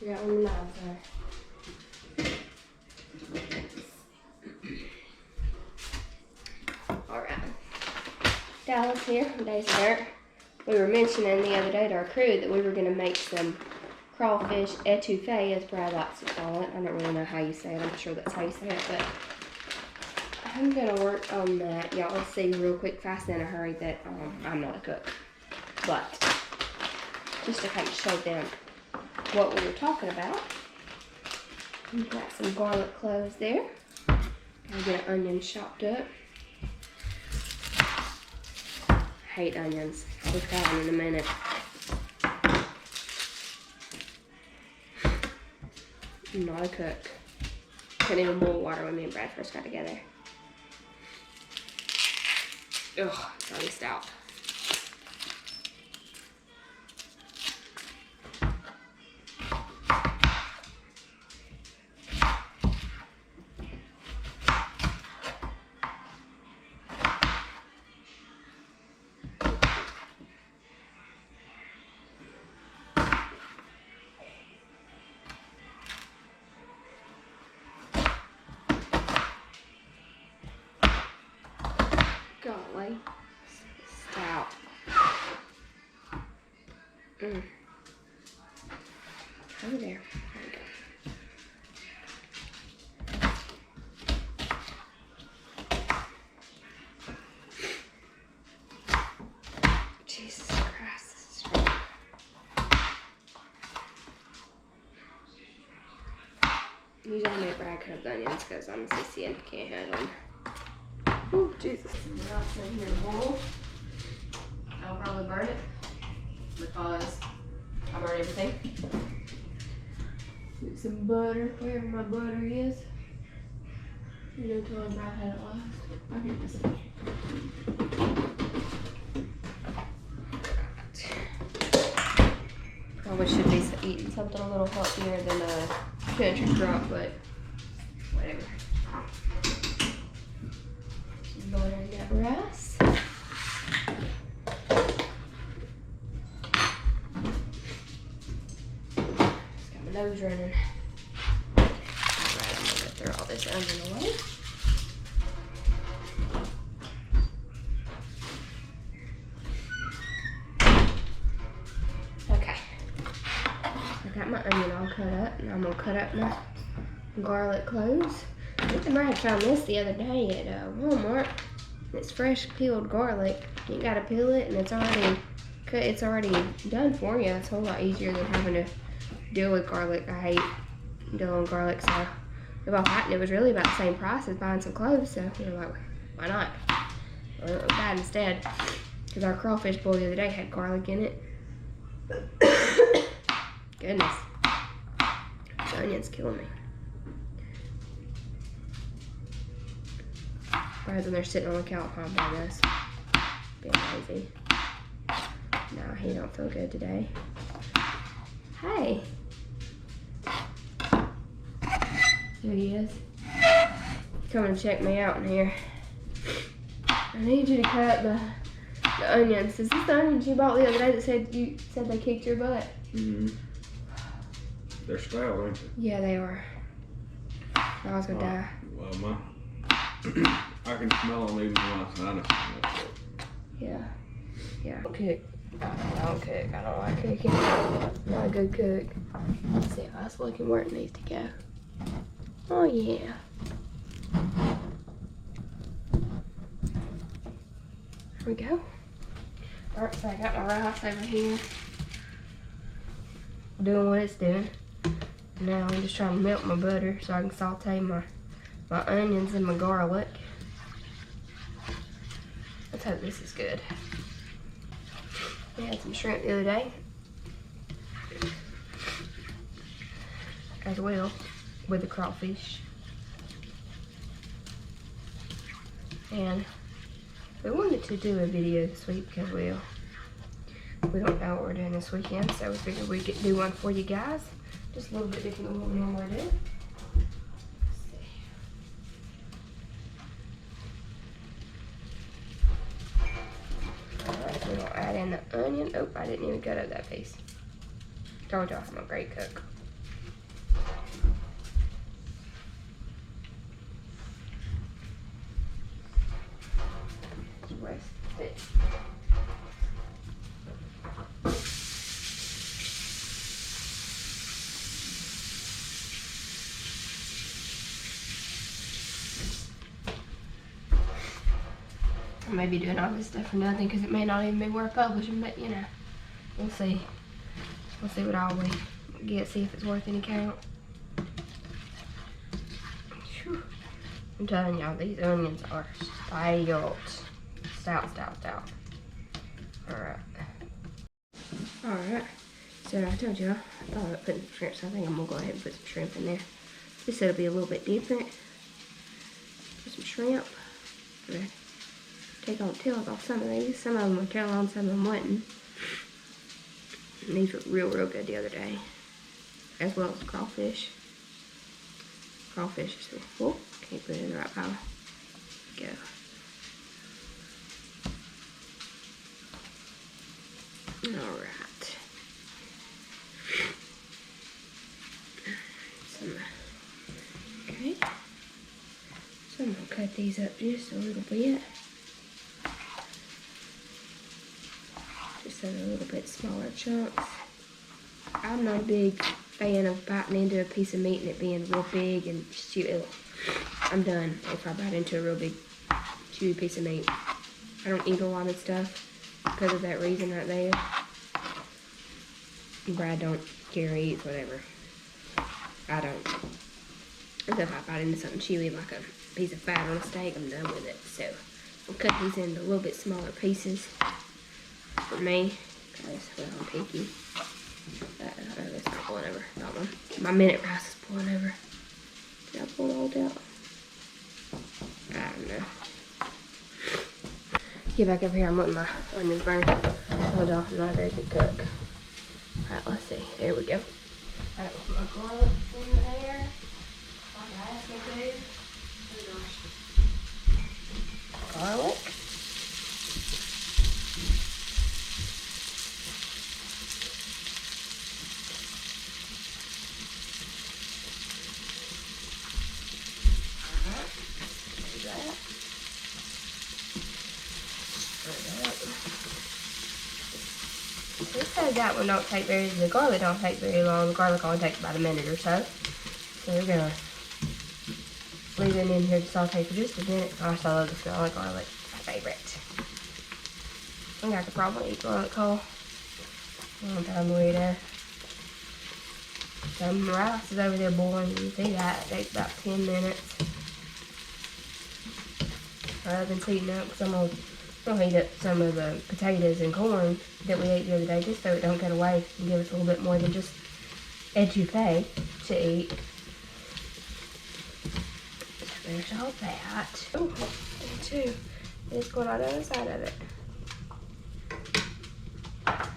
Figure out where the knives are. Alright. Dallas here from Days of Dirt. We were mentioning the other day to our crew that we were going to make some crawfish etouffee, as Brad likes to call it. I don't really know how you say it. I'm sure that's how you say it, but I'm going to work on that. Y'all will see real quick, fast, in a hurry that I'm not a cook. But just to kind of show them what we were talking about. We've got some garlic cloves there. Gotta get an onion chopped up. I hate onions. I'll be frying in a minute. I'm not a cook. Couldn't even boil water when me and Brad first got together. Ugh, it's already stout. Golly, stout. Over there. There we go. Jesus Christ, this is strong. Usually I make Brad cut up onions because I'm a sissy and can't handle them. Oh, Jesus. What else in here? Bowl. I'll probably burn it because I burn everything. Get some butter, wherever my butter is. You know, till Brad had it last. I'll get this. Probably should be eating something a little healthier than a country crock, but whatever. Butter and that rice. Just got my nose running. Alright, I'm gonna throw all this onion away. Okay. I got my onion all cut up, and I'm gonna cut up my garlic cloves. I think I might have found this the other day at Walmart. It's fresh peeled garlic. You gotta peel it, and it's already cut. It's already done for you. It's a whole lot easier than having to deal with garlic. I hate dealing with garlic, so we bought that, and it was really about the same price as buying some cloves. So we were like, why not? Well, it was bad instead, because our crawfish bowl the other day had garlic in it. Goodness, the onion's killing me. Brad's in there sitting on the couch by this. Being lazy. No, he don't feel good today. Hey. There he is. Coming to check me out in here. I need you to cut up the onions. Is this the onions you bought the other day that said they kicked your butt? Mm-hmm. They're stale, aren't they? Yeah, they are. I was gonna die. Well, I can smell them even when I sign it. Yeah. I don't cook. I don't like cooking. I'm not a good cook. Let's see how it's looking, where it needs to go. Oh, yeah. There we go. Alright, so I got my rice over here. Doing what it's doing. Now I'm just trying to melt my butter so I can saute my onions and my garlic. Let's hope this is good. We had some shrimp the other day, as well, with the crawfish. And we wanted to do a video this week because we don't know what we're doing this weekend, so we figured we'd do one for you guys. Just a little bit different than what we normally do. Alright, we're gonna add in the onion. Oh, I didn't even cut up that piece. Told y'all I'm a great cook. rest of it. I may be doing all this stuff for nothing because it may not even be worth publishing, but you know, we'll see. We'll see what all we get, see if it's worth any count. Whew. I'm telling y'all, these onions are stout. Stout. Alright. Alright. So I told y'all, I thought about putting shrimp, so I think I'm gonna go ahead and put some shrimp in there. This will be a little bit different. Put some shrimp. Take on tails off some of these. Some of them were tail on, some of them wasn't. And these were real good the other day. As well as crawfish. Crawfish is, whoop, can't put it in the right pile. Go. Alright. Okay. So I'm gonna cut these up just a little bit. Just a little bit smaller chunks. I'm not a big fan of biting into a piece of meat and it being real big and chewy. I'm done if I bite into a real big chewy piece of meat. I don't eat a lot of stuff because of that reason right there. Brad don't care, he eats whatever. I don't. So if I bite into something chewy like a piece of fat on a steak, I'm done with it. So I'll cut these into a little bit smaller pieces for me, because well, I'm picky. It's not pulling over. That one. My minute rice is pulling over. Did I pull it all out? I don't know. Get back over here. I'm letting my onions burn. Hold on, I'm not a very good cook. Alright, let's see. There we go. Alright, put my garlic in there. Like I asked me to. Oh gosh. Garlic. It says that one don't take the garlic don't take very long. The garlic only takes about a minute or so. So we're gonna leave it in here to saute for just a minute. Gosh, I love the smell of garlic. My favorite. I think I could probably eat garlic whole. One time later. Some rice is over there boiling. You can see that. It takes about 10 minutes. I've been heating up because I'm gonna heat up some of the potatoes and corn that we ate the other day just so it don't get away and give us a little bit more than just etouffee to eat. So there's all that. Oh, and two. It's going on the other side of it. Alright.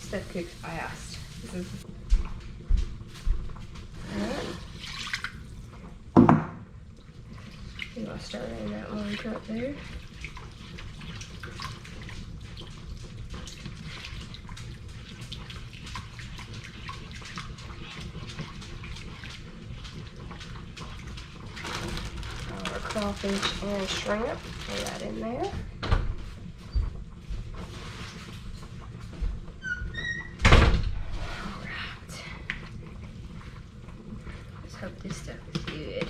Stuff cooks fast. This is I'm gonna start in that one cup there. Our crawfish and shrimp, throw that in there. Hope this stuff is good.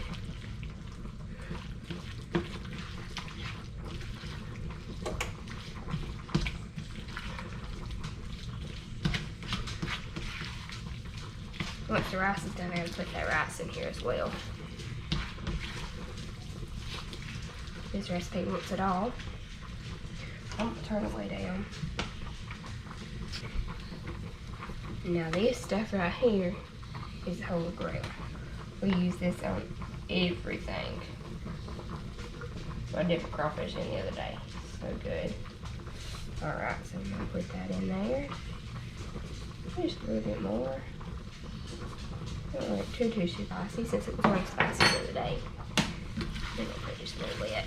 Once the rice is done, I'm going to put that rice in here as well. This recipe wants it all. I'm going to turn it way down. Now this stuff right here is the holy grail. We use this on everything. I did for crawfish in the other day. So good. Alright, so I'm going to put that in there. Just a little bit more. It wasn't too spicy since it was only spicy the other day. I'm gonna put just a little bit.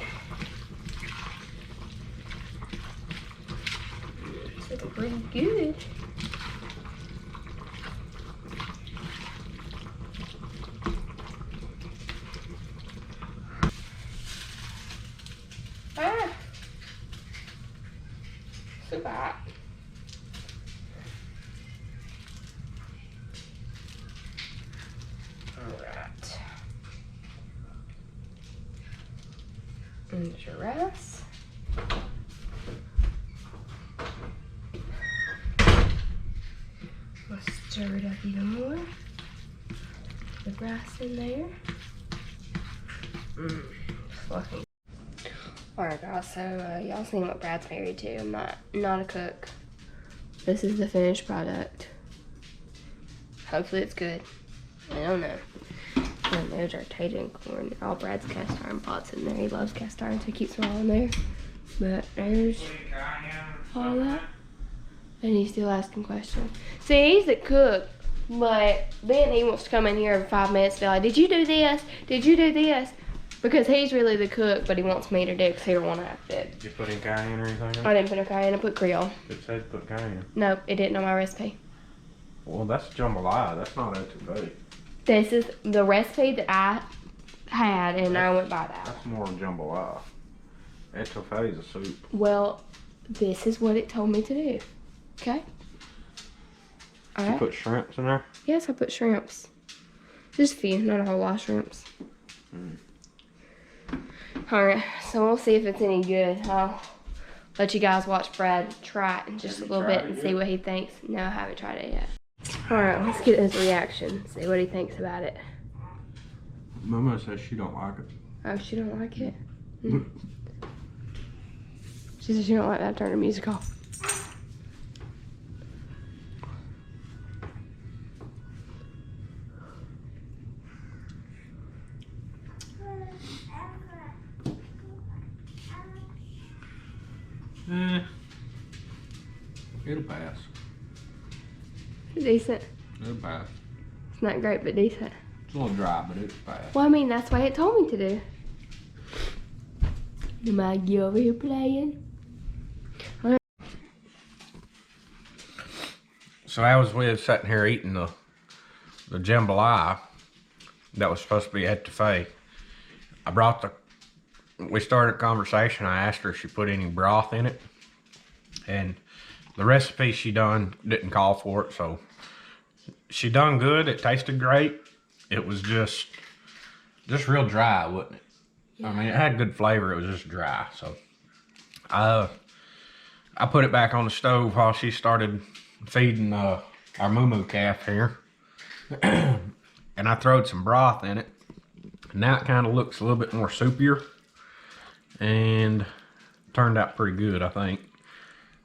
It's looking pretty good. Ah! Super hot. Alright. And there's your rice. We'll stir it up even more. The rice in there. Fluffy. Alright guys, so y'all seen what Brad's married to. I'm not a cook. This is the finished product. Hopefully it's good. I don't know. And there's our Sauteing corn. All Brad's cast iron pots in there. He loves cast iron, so he keeps them all in there. But there's all that. And he's still asking questions. See, he's the cook, but then he wants to come in here every 5 minutes and be like, did you do this? Did you do this? Because he's really the cook, but he wants me to do it because he don't want to have to do it. Did you put in cayenne or anything? I didn't put no cayenne, I put Creole. It said put cayenne. Nope, it didn't on my recipe. Well, that's jambalaya. That's not etouffee. This is the recipe that I had, and I went by that. That's more jambalaya. Etouffee is a soup. Well, this is what it told me to do. Okay? Did you put shrimps in there? Yes, I put shrimps. Just a few, not a whole lot of shrimps. Alright, so we'll see if it's any good. I'll let you guys watch Brad try it in just a little bit and see what he thinks. No, I haven't tried it yet. Alright, let's get his reaction. See what he thinks about it. Mama says she don't like it. Oh, she don't like it? She says she don't like that. Turn her music off. It'll pass. Decent. It'll pass. It's not great, but decent. It's a little dry, but it'll pass. Well, I mean, that's what it told me to do. The Maggie over here playing. Right. So as we were sitting here eating the jambalaya that was supposed to be etouffee, we started a conversation. I asked her if she put any broth in it, and the recipe she done didn't call for it, so she done good. It tasted great. It was just real dry, wasn't it? Yeah. I mean, it had good flavor. It was just dry. So I put it back on the stove while she started feeding our moo calf here, and I throwed some broth in it. Now it kind of looks a little bit more soupier, and turned out pretty good, I think.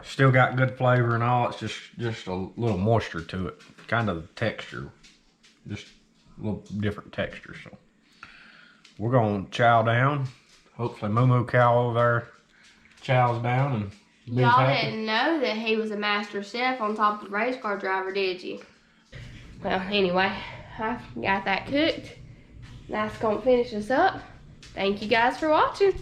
Still got good flavor and all. It's just a little moisture to it. Kind of the texture. Just a little different texture. So we're going to chow down. Hopefully Moo Cow over there chows down and y'all didn't know that he was a master chef on top of the race car driver, did you? Well, anyway, I got that cooked. That's going to finish us up. Thank you guys for watching.